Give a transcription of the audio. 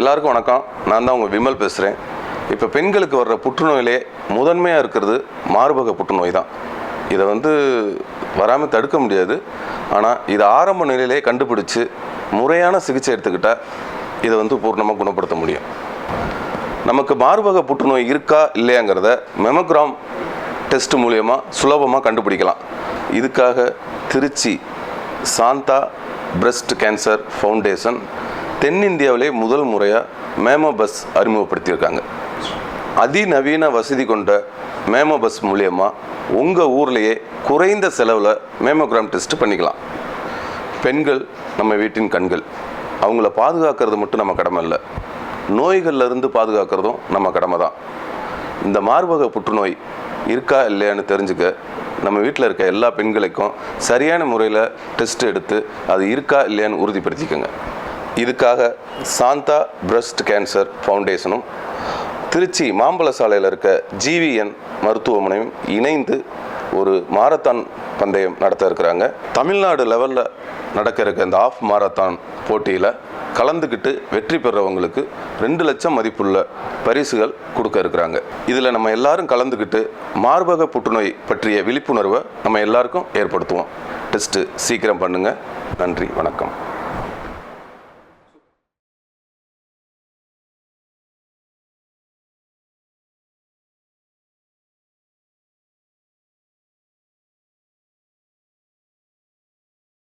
எல்லாருக்கும் வணக்கம். நான் தான் உங்கள் விமல் பேசுகிறேன். இப்போ பெண்களுக்கு வர்ற புற்றுநோயிலே முதன்மையாக இருக்கிறது மார்பக புற்றுநோய் தான். இதை வராமல் தடுக்க முடியாது. ஆனால் இதை ஆரம்ப நிலையிலே கண்டுபிடிச்சி முறையான சிகிச்சை எடுத்துக்கிட்டால் இதை பூர்ணமாக குணப்படுத்த முடியும். நமக்கு மார்பக புற்றுநோய் இருக்கா இல்லையாங்கிறத மெமோகிராம் டெஸ்ட் மூலமாக சுலபமாக கண்டுபிடிக்கலாம். இதுக்காக Trichy Shantha breast cancer foundation தென்னிந்தியாவிலே முதல் முறையாக மேமோபஸ் அறிமுகப்படுத்தியிருக்காங்க. அதிநவீன வசதி கொண்ட மேமோபஸ் மூலியமாக உங்கள் ஊர்லேயே குறைந்த செலவில் மேமோகிராம் டெஸ்ட் பண்ணிக்கலாம். பெண்கள் நம்ம வீட்டின் கண்கள். அவங்கள பாதுகாக்கிறது மட்டும் நம்ம கடமை இல்லை, நோய்கள்லேருந்து பாதுகாக்கிறதும் நம்ம கடமை தான். இந்த மார்பக புற்றுநோய் இருக்கா இல்லையான்னு தெரிஞ்சுக்க நம்ம வீட்டில் இருக்க எல்லா பெண்களுக்கும் சரியான முறையில் டெஸ்ட் எடுத்து அது இருக்கா இல்லையான்னு உறுதிப்படுத்திக்கோங்க. இதுக்காக சாந்தா பிரஸ்ட் கேன்சர் ஃபவுண்டேஷனும் திருச்சி மாம்பழ சாலையில் இருக்க ஜிவிஎன் மருத்துவமனையும் இணைந்து ஒரு மாரத்தான் பந்தயம் நடத்த இருக்கிறாங்க. தமிழ்நாடு லெவலில் நடக்க இருக்க இந்த ஆஃப் மாரத்தான் போட்டியில் கலந்துக்கிட்டு வெற்றி பெறவங்களுக்கு 2 லட்சம் மதிப்புள்ள பரிசுகள் கொடுக்க இருக்கிறாங்க. இதில் நம்ம எல்லாரும் கலந்துக்கிட்டு மார்பக புற்றுநோய் பற்றிய விழிப்புணர்வை நம்ம எல்லாருக்கும் ஏற்படுத்துவோம். டெஸ்ட்டு சீக்கிரம் பண்ணுங்கள். நன்றி, வணக்கம்.